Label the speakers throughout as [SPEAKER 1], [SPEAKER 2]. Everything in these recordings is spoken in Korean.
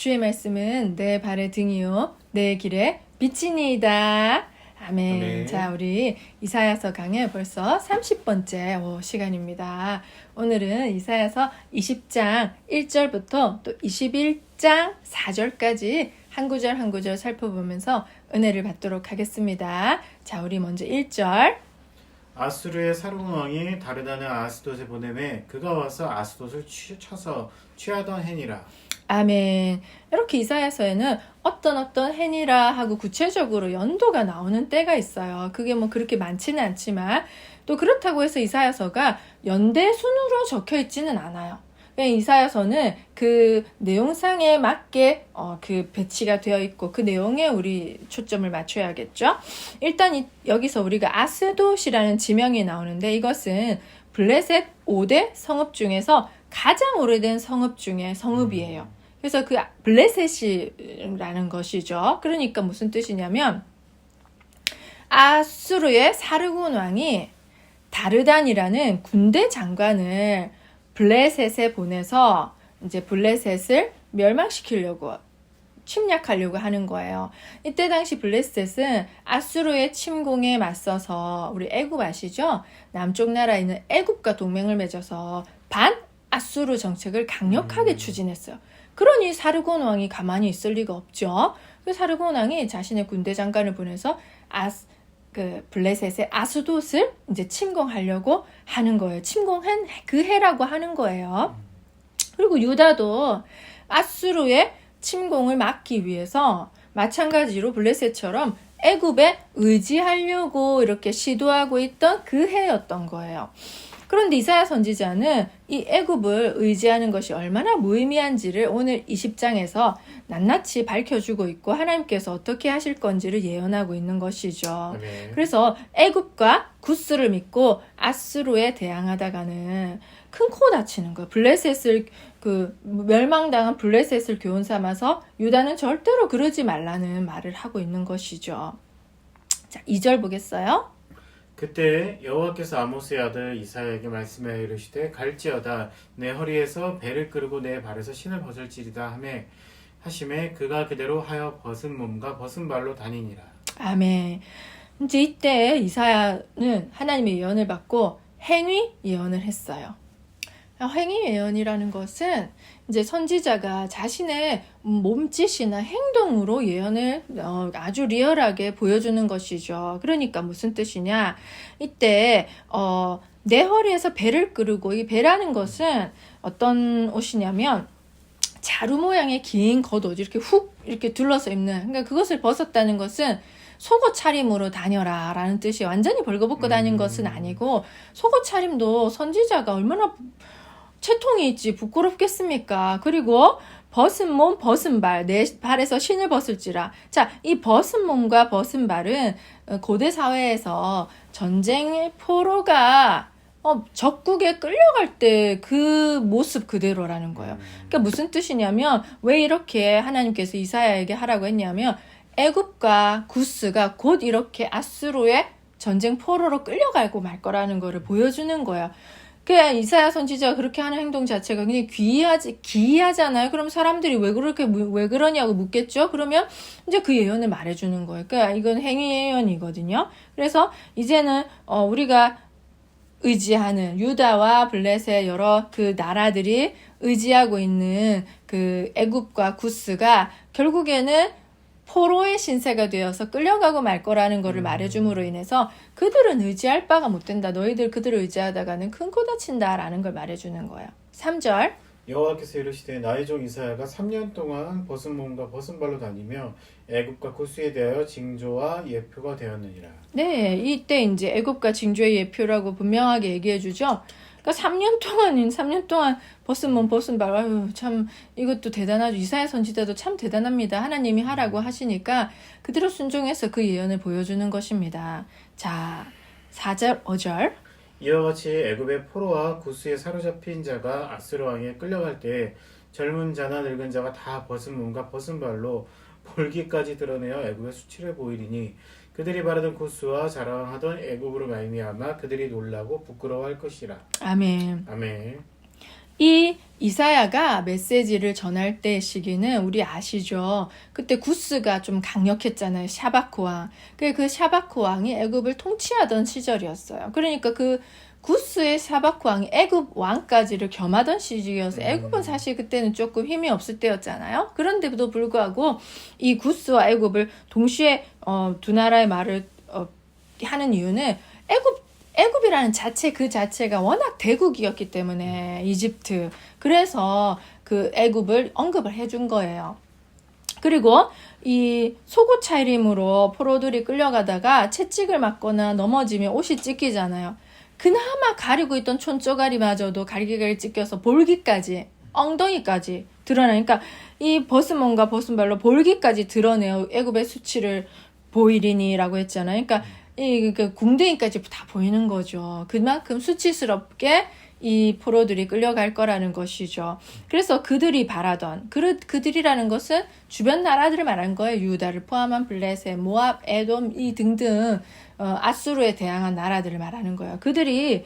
[SPEAKER 1] 주의 말씀은 내 발의 등이요 내 길에 빛이니이다. 아멘.
[SPEAKER 2] 아멘.
[SPEAKER 1] 자, 우리 이사야서 강의 벌써 30번째 시간입니다. 오늘은 이사야서 20장 1절부터 또 21장 4절까지 한 구절 한 구절 살펴보면서 은혜를 받도록 하겠습니다. 자, 우리 먼저 1절.
[SPEAKER 2] 아수르의 사르곤 왕이 다르다는 아스돗에 보내매 그가 와서 아스돗을 쳐서 취하던 해니라.
[SPEAKER 1] 아멘. 이렇게 이사야서에는 어떤 해니라 하고 구체적으로 연도가 나오는 때가 있어요. 그게 뭐 그렇게 많지는 않지만 또 그렇다고 해서 이사야서가 연대 순으로 적혀 있지는 않아요. 이사야서는 그 내용상에 맞게 그 배치가 되어 있고 그 내용에 우리 초점을 맞춰야겠죠. 일단 여기서 우리가 아스돗이라는 지명이 나오는데 이것은 블레셋 5대 성읍 중에서 가장 오래된 성읍 중에 성읍이에요. 그래서 그 블레셋이라는 것이죠. 그러니까 무슨 뜻이냐면 아수르의 사르곤 왕이 다르단이라는 군대 장관을 블레셋에 보내서 이제 블레셋을 멸망시키려고 침략하려고 하는 거예요. 이때 당시 블레셋은 아수르의 침공에 맞서서 우리 애굽 아시죠? 남쪽 나라에 있는 애굽과 동맹을 맺어서 반 아수르 정책을 강력하게 추진했어요. 그러니 사르곤 왕이 가만히 있을 리가 없죠. 그 사르곤 왕이 자신의 군대 장관을 보내서 블레셋의 아스돗을 이제 침공하려고 하는 거예요. 침공한 그 해라고 하는 거예요. 그리고 유다도 아수르의 침공을 막기 위해서 마찬가지로 블레셋처럼 애굽에 의지하려고 이렇게 시도하고 있던 그 해였던 거예요. 그런데 이사야 선지자는 이 애굽을 의지하는 것이 얼마나 무의미한지를 오늘 20장에서 낱낱이 밝혀주고 있고 하나님께서 어떻게 하실 건지를 예언하고 있는 것이죠.
[SPEAKER 2] 네.
[SPEAKER 1] 그래서 애굽과 구스를 믿고 아수르에 대항하다가는 큰 코 다치는 거예요. 블레셋을 멸망당한 블레셋을 교훈 삼아서 유다는 절대로 그러지 말라는 말을 하고 있는 것이죠. 자, 2절 보겠어요.
[SPEAKER 2] 그때 여호와께서 아모스의 아들 이사야에게 말씀하여 이르시되 갈지어다 내 허리에서 배를 끄르고 내 발에서 신을 벗을지리다 하심에 그가 그대로 하여 벗은 몸과 벗은 발로 다니니라.
[SPEAKER 1] 아멘. 이제 이때 이사야는 하나님의 예언을 받고 행위 예언을 했어요. 행위 예언이라는 것은 이제 선지자가 자신의 몸짓이나 행동으로 예언을 아주 리얼하게 보여주는 것이죠. 그러니까 무슨 뜻이냐? 이때 내 허리에서 배를 끄르고 이 배라는 것은 어떤 옷이냐면 자루 모양의 긴 겉옷 이렇게 둘러서 입는. 그러니까 그것을 벗었다는 것은 속옷 차림으로 다녀라 라는 뜻이 완전히 벌거벗고 다닌 것은 아니고 속옷 차림도 선지자가 얼마나 채통이 있지 부끄럽겠습니까? 그리고 벗은 몸 벗은 발 내 발에서 신을 벗을지라. 자, 이 벗은 몸과 벗은 발은 고대 사회에서 전쟁의 포로가 적국에 끌려갈 때 그 모습 그대로라는 거예요. 그러니까 무슨 뜻이냐면 왜 이렇게 하나님께서 이사야에게 하라고 했냐면 애굽과 구스가 곧 이렇게 아수르의 전쟁 포로로 끌려가고 말 거라는 거를 보여주는 거예요. 그냥 이사야 선지자가 그렇게 하는 행동 자체가 그냥 기이하잖아요. 그럼 사람들이 왜 그러냐고 묻겠죠? 그러면 이제 그 예언을 말해주는 거예요. 그러니까 이건 행위 예언이거든요. 그래서 이제는 우리가 의지하는 유다와 블레셋 여러 그 나라들이 의지하고 있는 그 애굽과 구스가 결국에는 포로의 신세가 되어서 끌려가고 말 거라는 것을 말해줌으로 인해서 그들은 의지할 바가 못 된다. 너희들 그들을 의지하다가는 큰 코 다친다라는 걸 말해주는 거예요. 3절.
[SPEAKER 2] 여호와께서 이르시되 나의 종 이사야가 3년 동안 벗은 몸과 벗은 발로 다니며 애굽과 구스에 대하여 징조와 예표가 되었느니라.
[SPEAKER 1] 네, 이때 이제 애굽과 징조의 예표라고 분명하게 얘기해 주죠. 그러니까 3년 동안 벗은 몸 벗은 발. 아유, 참 이것도 대단하죠. 이사야 선지자도 참 대단합니다. 하나님이 하라고 하시니까 그대로 순종해서 그 예언을 보여주는 것입니다. 자, 4절, 5절.
[SPEAKER 2] 이와 같이 애굽의 포로와 구스에 사로잡힌 자가 아수르 왕에 끌려갈 때 젊은 자나 늙은 자가 다 벗은 몸과 벗은 발로 볼기까지 드러내어 애굽의 수치를 보이리니 그들이 바라던 구스와 자랑하던 애굽으로 말미암아 그들이 놀라고 부끄러워할 것이라.
[SPEAKER 1] 아멘.
[SPEAKER 2] 아멘.
[SPEAKER 1] 이 이사야가 메시지를 전할 때 시기는 우리 아시죠? 그때 구스가 좀 강력했잖아요. 샤바크 왕. 그 샤바크 왕이 애굽을 통치하던 시절이었어요. 그러니까 그 구스의 샤바크 왕이 애굽 왕까지를 겸하던 시기여서 애굽은 사실 그때는 조금 힘이 없을 때였잖아요. 그런데도 불구하고 이 구스와 애굽을 동시에 두 나라의 말을 하는 이유는 애굽이라는 그 자체가 워낙 대국이었기 때문에 이집트. 그래서 그 애굽을 언급을 해준 거예요. 그리고 이 속옷 차림으로 포로들이 끌려가다가 채찍을 맞거나 넘어지면 옷이 찢기잖아요. 그나마 가리고 있던 촌쪼가리마저도 갈기갈기 찢겨서 볼기까지, 엉덩이까지 드러나니까 이 벗은 몸과 벗은 발로 볼기까지 드러내요. 애굽의 수치를 보이리니라고 했잖아요. 그러니까 이 궁둥이까지 다 보이는 거죠. 그만큼 수치스럽게 이 포로들이 끌려갈 거라는 것이죠. 그래서 그들이 바라던 그들이라는 것은 주변 나라들을 말한 거예요. 유다를 포함한 블레셋, 모압, 에돔 이 등등 아수르에 대항한 나라들을 말하는 거예요. 그들이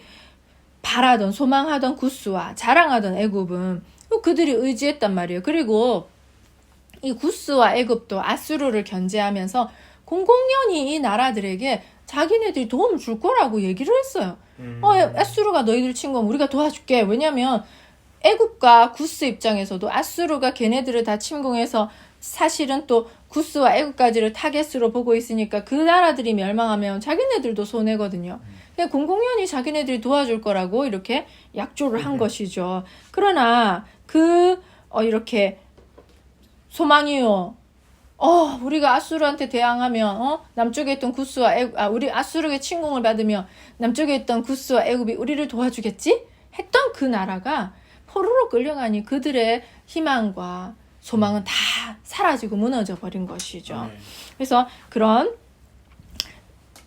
[SPEAKER 1] 바라던 소망하던 구스와 자랑하던 애굽은 그들이 의지했단 말이에요. 그리고 이 구스와 애굽도 아수르를 견제하면서 공공연히 이 나라들에게 자기네들이 도움을 줄 거라고 얘기를 했어요. 아수르가 너희들 친구면 우리가 도와줄게. 왜냐면 애굽과 구스 입장에서도 아수르가 걔네들을 다 침공해서 사실은 또 구스와 애굽까지를 타겟으로 보고 있으니까 그 나라들이 멸망하면 자기네들도 손해거든요. 그냥 공공연히 자기네들이 도와줄 거라고 이렇게 약조를 한 것이죠. 그러나 이렇게 소망이요. 우리가 아수르한테 대항하면 남쪽에 있던 구스와 우리 아수르의 침공을 받으며 남쪽에 있던 구스와 애굽이 우리를 도와주겠지? 했던 그 나라가 포로로 끌려가니 그들의 희망과 소망은 다 사라지고 무너져 버린 것이죠. 그래서 그런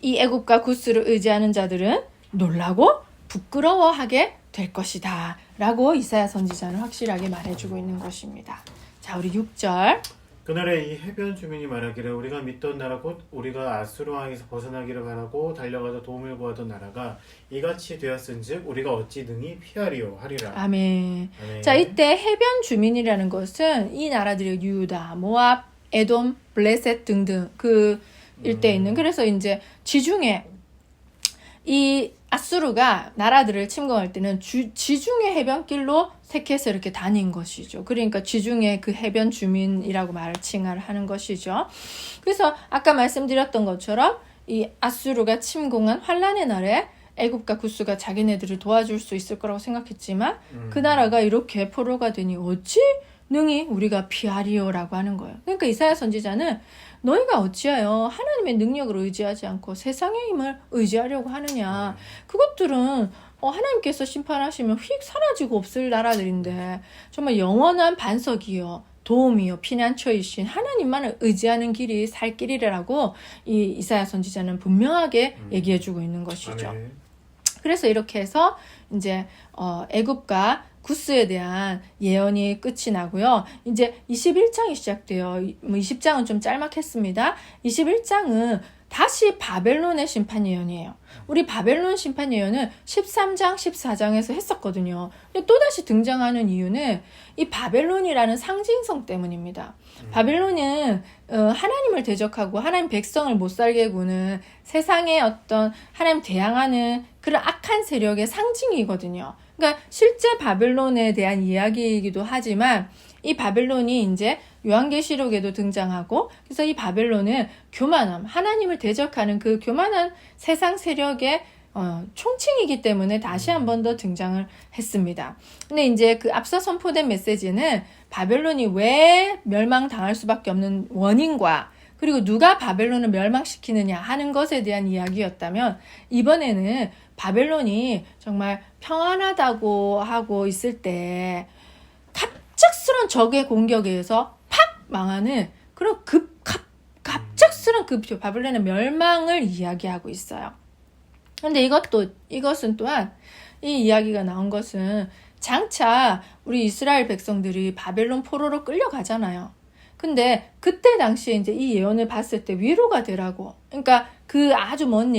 [SPEAKER 1] 이 애굽과 구스를 의지하는 자들은 놀라고 부끄러워하게 될 것이다 라고 이사야 선지자는 확실하게 말해주고 있는 것입니다. 자, 우리 6절.
[SPEAKER 2] 그날에 이 해변 주민이 말하기를 우리가 믿던 나라 곧 우리가 아수르 왕에서 벗어나기를 바라고 달려가서 도움을 구하던 나라가 이같이 되었은즉 우리가 어찌 능히 피하리요 하리라.
[SPEAKER 1] 아멘. 자, 이때 해변 주민이라는 것은 이 나라들이 유다, 모압, 에돔, 블레셋 등등 그 일대에 있는, 그래서 이제 지중해 이 아수르가 나라들을 침공할 때는 지중해 해변길로 택해서 이렇게 다닌 것이죠. 그러니까 지중해 그 해변 주민이라고 칭을 하는 것이죠. 그래서 아까 말씀드렸던 것처럼 이 아수르가 침공한 환란의 날에 애굽과 구스가 자기네들을 도와줄 수 있을 거라고 생각했지만 그 나라가 이렇게 포로가 되니 어찌 능히 우리가 피하리요라고 하는 거예요. 그러니까 이사야 선지자는 너희가 어찌하여 하나님의 능력을 의지하지 않고 세상의 힘을 의지하려고 하느냐. 그것들은 하나님께서 심판하시면 휙 사라지고 없을 나라들인데 정말 영원한 반석이요 도움이요 피난처이신 하나님만을 의지하는 길이 살 길이라고 이 이사야 선지자는 분명하게 얘기해주고 있는 것이죠. 그래서 이렇게 해서 이제 애굽과 구스에 대한 예언이 끝이 나고요. 이제 21장이 시작돼요. 20장은 좀 짤막했습니다. 21장은 다시 바벨론의 심판 예언이에요. 우리 바벨론 심판 예언은 13장, 14장에서 했었거든요. 근데 또다시 등장하는 이유는 이 바벨론이라는 상징성 때문입니다. 바벨론은 하나님을 대적하고 하나님 백성을 못 살게 구는 세상의 어떤 하나님 대항하는 그런 악한 세력의 상징이거든요. 그러니까 실제 바벨론에 대한 이야기이기도 하지만 이 바벨론이 이제 요한계시록에도 등장하고, 그래서 이 바벨론은 교만함, 하나님을 대적하는 그 교만한 세상 세력의 총칭이기 때문에 다시 한 번 더 등장을 했습니다. 근데 이제 그 앞서 선포된 메시지는 바벨론이 왜 멸망당할 수밖에 없는 원인과 그리고 누가 바벨론을 멸망시키느냐 하는 것에 대한 이야기였다면, 이번에는 바벨론이 정말 평안하다고 하고 있을 때 갑작스런 적의 공격에 의해서 팍 망하는 그런 갑작스런 바벨론의 멸망을 이야기하고 있어요. 근데 이것은 또한 이 이야기가 나온 것은 장차 우리 이스라엘 백성들이 바벨론 포로로 끌려가잖아요. 근데 그때 당시에 이제 이 예언을 봤을 때 위로가 되라고. 그러니까 그 아주 먼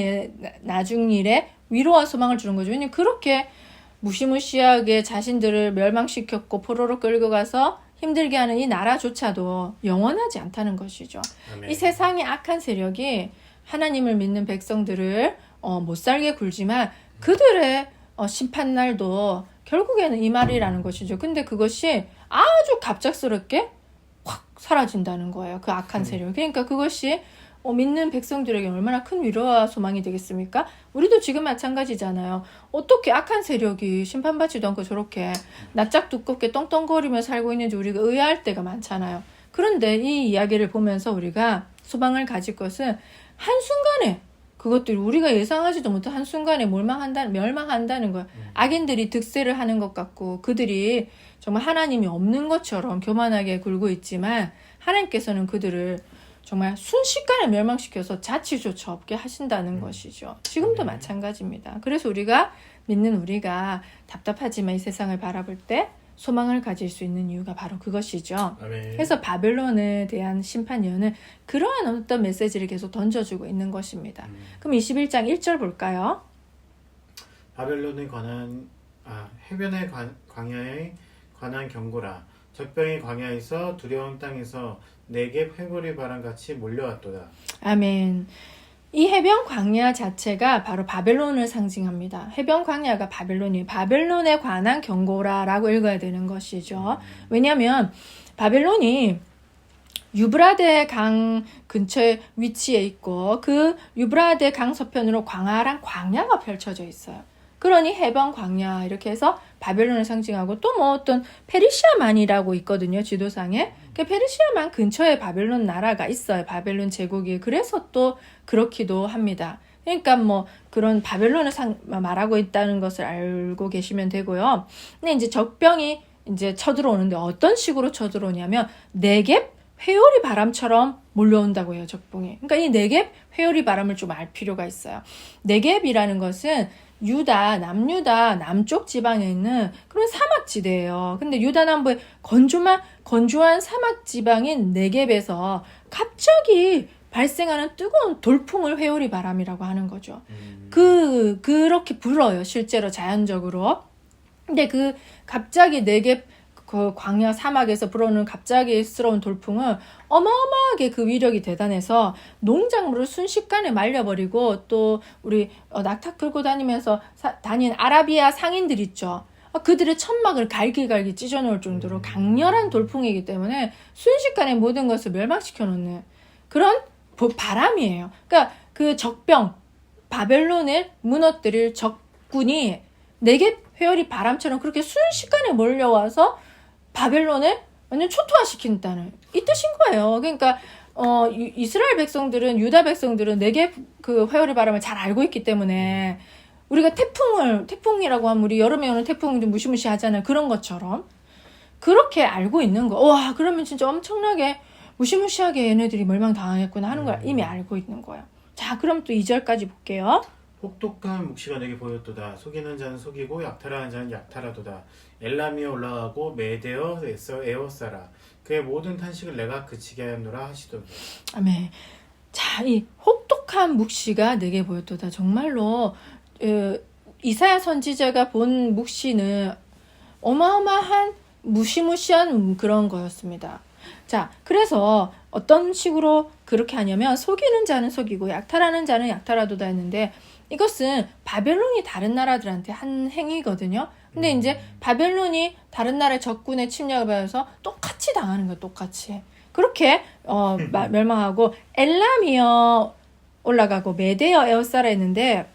[SPEAKER 1] 나중 일에 위로와 소망을 주는 거죠. 왜냐면 그렇게 무시무시하게 자신들을 멸망시켰고 포로로 끌고 가서 힘들게 하는 이 나라조차도 영원하지 않다는 것이죠.
[SPEAKER 2] 아멘.
[SPEAKER 1] 이 세상의 악한 세력이 하나님을 믿는 백성들을 못 살게 굴지만 그들의 심판날도 결국에는 이 말이라는 것이죠. 근데 그것이 아주 갑작스럽게 확 사라진다는 거예요. 그 악한 세력. 그러니까 그것이 믿는 백성들에게 얼마나 큰 위로와 소망이 되겠습니까? 우리도 지금 마찬가지잖아요. 어떻게 악한 세력이 심판받지도 않고 저렇게 낯짝 두껍게 떵떵거리며 살고 있는지 우리가 의아할 때가 많잖아요. 그런데 이 이야기를 보면서 우리가 소망을 가질 것은 한순간에 그것들이 우리가 예상하지도 못한 한순간에 멸망한다는 거예요. 악인들이 득세를 하는 것 같고 그들이 정말 하나님이 없는 것처럼 교만하게 굴고 있지만 하나님께서는 그들을 정말 순식간에 멸망시켜서 자취조차 없게 하신다는 것이죠. 지금도 마찬가지입니다. 그래서 우리가 믿는 우리가 답답하지만 이 세상을 바라볼 때 소망을 가질 수 있는 이유가 바로 그것이죠.
[SPEAKER 2] 아멘.
[SPEAKER 1] 그래서 바벨론에 대한 심판 예언은 그러한 어떤 메시지를 계속 던져주고 있는 것입니다. 그럼 21장 1절 볼까요?
[SPEAKER 2] 바벨론에 관한 해변의 광야에 관한 경고라. 적병의 광야에서 두려운 땅에서 내게 회고리 바람같이 몰려왔도다.
[SPEAKER 1] 아멘. 이 해변 광야 자체가 바로 바벨론을 상징합니다. 해변 광야가 바벨론이에요. 바벨론에 관한 경고라라고 읽어야 되는 것이죠. 왜냐하면 바벨론이 유브라데 강 근처에 위치해 있고 그 유브라데 강 서편으로 광활한 광야가 펼쳐져 있어요. 그러니 해변 광야 이렇게 해서 바벨론을 상징하고 또 뭐 어떤 페르시아만이라고 있거든요. 지도상에. 그 페르시아만 근처에 바벨론 나라가 있어요. 바벨론 제국이. 그래서 또 그렇기도 합니다. 그러니까 뭐 그런 바벨론을 말하고 있다는 것을 알고 계시면 되고요. 근데 이제 적병이 이제 쳐들어오는데 어떤 식으로 쳐들어오냐면 네겝 회오리 바람처럼 몰려온다고 해요. 적병이. 그러니까 이 네겝 회오리 바람을 좀 알 필요가 있어요. 네겝이라는 것은 유다, 남유다, 남쪽 지방에 있는 그런 사막지대예요. 근데 유다 남부의 건조한 사막지방인 네겝에서 갑자기 발생하는 뜨거운 돌풍을 회오리 바람이라고 하는 거죠. 그렇게 불어요. 실제로 자연적으로. 근데 그 갑자기 네겝 그 광야 사막에서 불어오는 갑자기스러운 돌풍은 어마어마하게 그 위력이 대단해서 농작물을 순식간에 말려버리고 또 우리 낙타 끌고 다니면서 다닌 아라비아 상인들 있죠. 그들의 천막을 갈기갈기 찢어놓을 정도로 강렬한 돌풍이기 때문에 순식간에 모든 것을 멸망시켜 놓는 그런 바람이에요. 그러니까 그 적병, 바벨론을 무너뜨릴 적군이 네겝 회오리 바람처럼 그렇게 순식간에 몰려와서 바벨론을 완전 초토화시킨다는 이 뜻인 거예요. 그러니까 이스라엘 백성들은 유다 백성들은 네겝 그 회오리 바람을 잘 알고 있기 때문에 우리가 태풍이라고 하면 우리 여름에 오는 태풍 좀 무시무시하잖아요. 그런 것처럼 그렇게 알고 있는 거. 와, 그러면 진짜 엄청나게 무시무시하게 얘네들이 멸망당하겠구나 하는 걸 이미 알고 있는 거예요. 자, 그럼 또 2절까지 볼게요.
[SPEAKER 2] 혹독한 묵시가 내게 보였도다. 속이는 자는 속이고 약탈하는 자는 약탈하도다. 엘람이여 올라가고 메대어 에워싸라. 그의 모든 탄식을 내가 그치게 하였노라 하시도다.
[SPEAKER 1] 아멘. 자, 이 혹독한 묵시가 내게 보였도다. 정말로 이사야 선지자가 본 묵시는 어마어마한 무시무시한 그런 거였습니다. 자, 그래서 어떤 식으로 그렇게 하냐면 속이는 자는 속이고 약탈하는 자는 약탈하도다 했는데 이것은 바벨론이 다른 나라들한테 한 행위거든요. 근데 이제 바벨론이 다른 나라의 적군의 침략을 받아서 똑같이 당하는 거예요. 똑같이. 그렇게 멸망하고 엘람이여 올라가고 메대어 에워싸라 했는데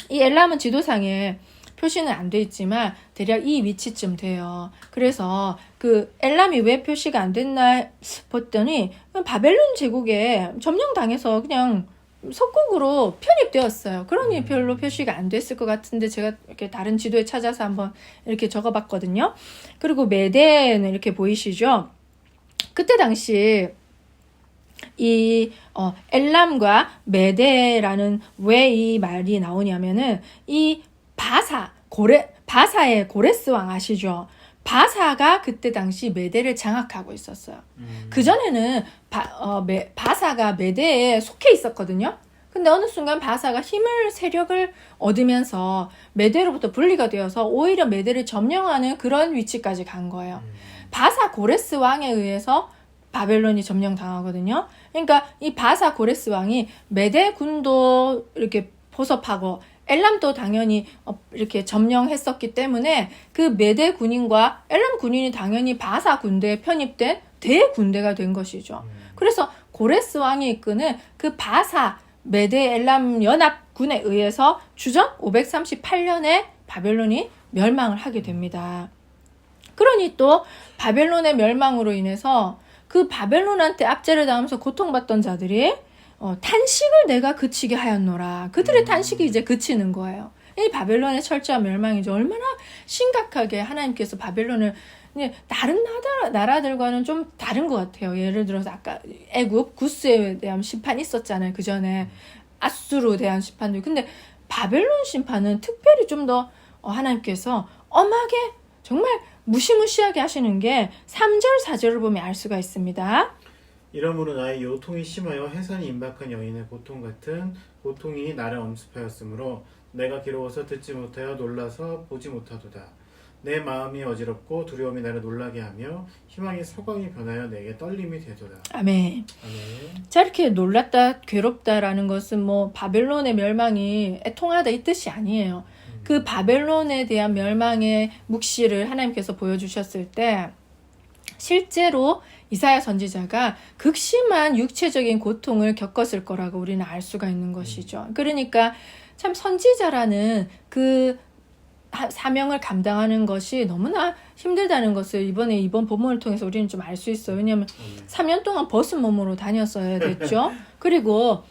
[SPEAKER 1] 이 엘람은 지도상에 표시는 안 돼 있지만 대략 이 위치쯤 돼요. 그래서 그 엘람이 왜 표시가 안 됐나 봤더니 바벨론 제국에 점령당해서 그냥 속국으로 편입되었어요. 그러니 별로 표시가 안 됐을 것 같은데 제가 이렇게 다른 지도에 찾아서 한번 이렇게 적어봤거든요. 그리고 메대는 이렇게 보이시죠? 그때 당시 이 엘람과 메대라는 왜 이 말이 나오냐면은 이 바사의 고레스 왕 아시죠? 바사가 그때 당시 메대를 장악하고 있었어요. 그전에는 바사가 메대에 속해 있었거든요. 근데 어느 순간 바사가 세력을 얻으면서 메대로부터 분리가 되어서 오히려 메대를 점령하는 그런 위치까지 간 거예요. 바사 고레스 왕에 의해서 바벨론이 점령당하거든요. 그러니까 이 바사 고레스 왕이 메대 군도 이렇게 포섭하고 엘람도 당연히 이렇게 점령했었기 때문에 그 메대 군인과 엘람 군인이 당연히 바사 군대에 편입된 대군대가 된 것이죠. 그래서 고레스 왕이 이끄는 그 바사 메대 엘람 연합군에 의해서 주전 538년에 바벨론이 멸망을 하게 됩니다. 그러니 또 바벨론의 멸망으로 인해서 그 바벨론한테 압제를 당하면서 고통받던 자들이 탄식을 내가 그치게 하였노라. 그들의 탄식이 이제 그치는 거예요. 이 바벨론의 철저한 멸망이 이제 얼마나 심각하게 하나님께서 바벨론을 다른 나라들과는 좀 다른 것 같아요. 예를 들어서 아까 애굽 구스에 대한 심판이 있었잖아요. 그 전에 아수르에 대한 심판도. 근데 바벨론 심판은 특별히 좀 더 하나님께서 엄하게 정말 무시무시하게 하시는 게 3절 4절을 보면 알 수가 있습니다.
[SPEAKER 2] 이러므로 나의 요통이 심하여 해산이 임박한 여인의 고통 같은 고통이 나를 엄습하였으므로 내가 괴로워서 듣지 못하여 놀라서 보지 못하도다. 내 마음이 어지럽고 두려움이 나를 놀라게 하며 희망의 서광이 변하여 내게 떨림이 되도다.
[SPEAKER 1] 아멘.
[SPEAKER 2] 아멘.
[SPEAKER 1] 자, 이렇게 놀랐다, 괴롭다라는 것은 뭐 바벨론의 멸망이 애통하다 이 뜻이 아니에요. 그 바벨론에 대한 멸망의 묵시를 하나님께서 보여주셨을 때 실제로 이사야 선지자가 극심한 육체적인 고통을 겪었을 거라고 우리는 알 수가 있는 것이죠. 그러니까 참 선지자라는 그 사명을 감당하는 것이 너무나 힘들다는 것을 이번 본문을 통해서 우리는 좀 알 수 있어요. 왜냐하면 3년 동안 벗은 몸으로 다녔어야 됐죠. 그리고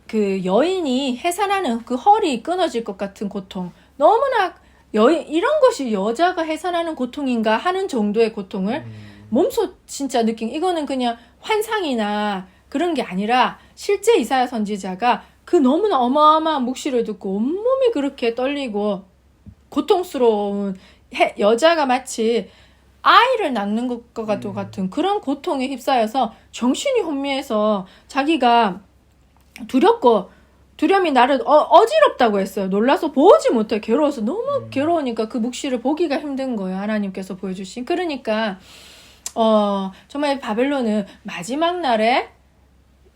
[SPEAKER 1] 그 여인이 해산하는 그 허리 끊어질 것 같은 고통, 너무나 이런 것이 여자가 해산하는 고통인가 하는 정도의 고통을 몸소 진짜 이거는 그냥 환상이나 그런 게 아니라 실제 이사야 선지자가 그 너무나 어마어마한 묵시를 듣고 온몸이 그렇게 떨리고 고통스러운 여자가 마치 아이를 낳는 것과 같은 그런 고통에 휩싸여서 정신이 혼미해서 자기가 두려움이 나를 어지럽다고 했어요. 놀라서 보지 못해. 괴로워서 너무 괴로우니까 그 묵시를 보기가 힘든 거예요. 하나님께서 보여주신. 그러니까 정말 바벨론은 마지막 날에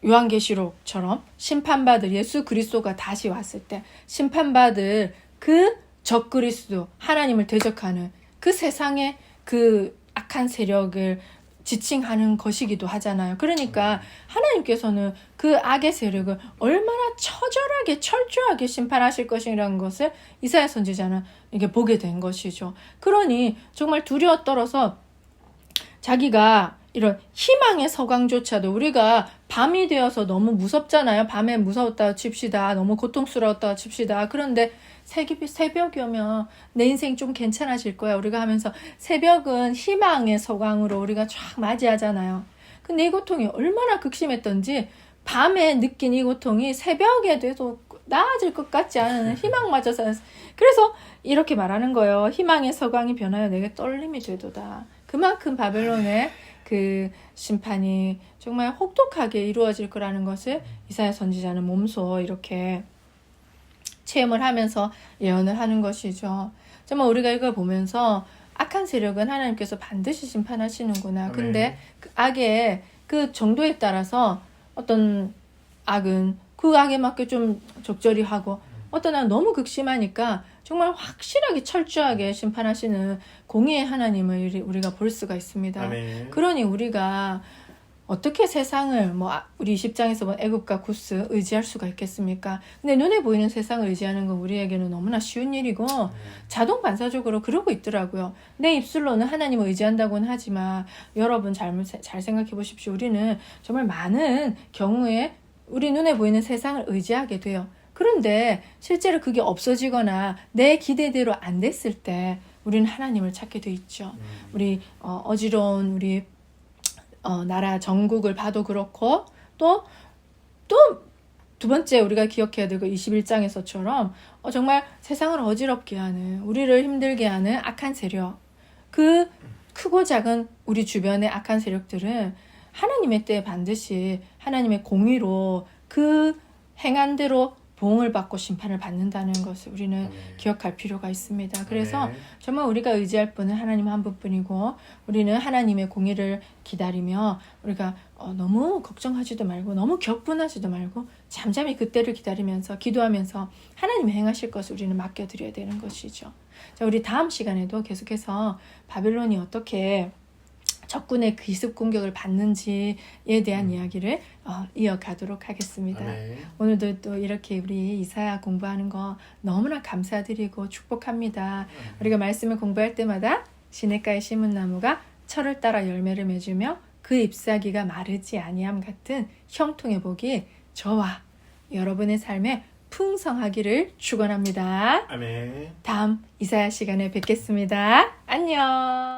[SPEAKER 1] 요한계시록처럼 심판받을 예수 그리스도가 다시 왔을 때 심판받을 그 적그리스도 하나님을 대적하는 그 세상의 그 악한 세력을 지칭하는 것이기도 하잖아요. 그러니까 하나님께서는 그 악의 세력을 얼마나 처절하게 철저하게 심판하실 것이라는 것을 이사야 선지자는 이게 보게 된 것이죠. 그러니 정말 두려워 떨어서 자기가 이런 희망의 서광조차도 우리가 밤이 되어서 너무 무섭잖아요. 밤에 무서웠다 칩시다. 너무 고통스러웠다 칩시다. 그런데 새벽이 오면 내 인생 좀 괜찮아질 거야. 우리가 하면서 새벽은 희망의 서광으로 우리가 쫙 맞이하잖아요. 근데 이 고통이 얼마나 극심했던지 밤에 느낀 이 고통이 새벽에 돼도 나아질 것 같지 않은 희망마저서 그래서 이렇게 말하는 거예요. 희망의 서광이 변하여 내게 떨림이 되도다. 그만큼 바벨론의 그 심판이 정말 혹독하게 이루어질 거라는 것을 이사야 선지자는 몸소 이렇게 체험을 하면서 예언을 하는 것이죠. 정말 우리가 이걸 보면서 악한 세력은 하나님께서 반드시 심판하시는구나. 근데 그 악의 그 정도에 따라서 어떤 악은 그 악에 맞게 좀 적절히 하고 어떤 악은 너무 극심하니까 정말 확실하게 철저하게 심판하시는 공의의 하나님을 우리가 볼 수가 있습니다.
[SPEAKER 2] 아멘.
[SPEAKER 1] 그러니 우리가 어떻게 세상을 우리 20장에서 애굽과 구스 의지할 수가 있겠습니까? 근데 눈에 보이는 세상을 의지하는 건 우리에게는 너무나 쉬운 일이고 자동 반사적으로 그러고 있더라고요. 내 입술로는 하나님을 의지한다고는 하지만 여러분 잘 생각해 보십시오. 우리는 정말 많은 경우에 우리 눈에 보이는 세상을 의지하게 돼요. 그런데 실제로 그게 없어지거나 내 기대대로 안 됐을 때 우리는 하나님을 찾게 돼 있죠. 우리 어지러운 우리 나라 전국을 봐도 그렇고 또 두 번째 우리가 기억해야 될 거 21장에서처럼 정말 세상을 어지럽게 하는 우리를 힘들게 하는 악한 세력 그 크고 작은 우리 주변의 악한 세력들은 하나님의 때에 반드시 하나님의 공의로 그 행한 대로 보응을 받고 심판을 받는다는 것을 우리는
[SPEAKER 2] 아멘.
[SPEAKER 1] 기억할 필요가 있습니다. 그래서
[SPEAKER 2] 아멘.
[SPEAKER 1] 정말 우리가 의지할 분은 하나님 한 분뿐이고 우리는 하나님의 공의를 기다리며 우리가 너무 걱정하지도 말고 너무 격분하지도 말고 잠잠히 그때를 기다리면서 기도하면서 하나님이 행하실 것을 우리는 맡겨드려야 되는 것이죠. 자, 우리 다음 시간에도 계속해서 바벨론이 어떻게 적군의 기습 공격을 받는지에 대한 이야기를 이어가도록 하겠습니다.
[SPEAKER 2] 아멘.
[SPEAKER 1] 오늘도 또 이렇게 우리 이사야 공부하는 거 너무나 감사드리고 축복합니다. 우리가 말씀을 공부할 때마다 시냇가의 심은 나무가 철을 따라 열매를 맺으며 그 잎사귀가 마르지 아니함 같은 형통의 복이 저와 여러분의 삶에 풍성하기를 축원합니다.
[SPEAKER 2] 아멘.
[SPEAKER 1] 다음 이사야 시간에 뵙겠습니다. 안녕.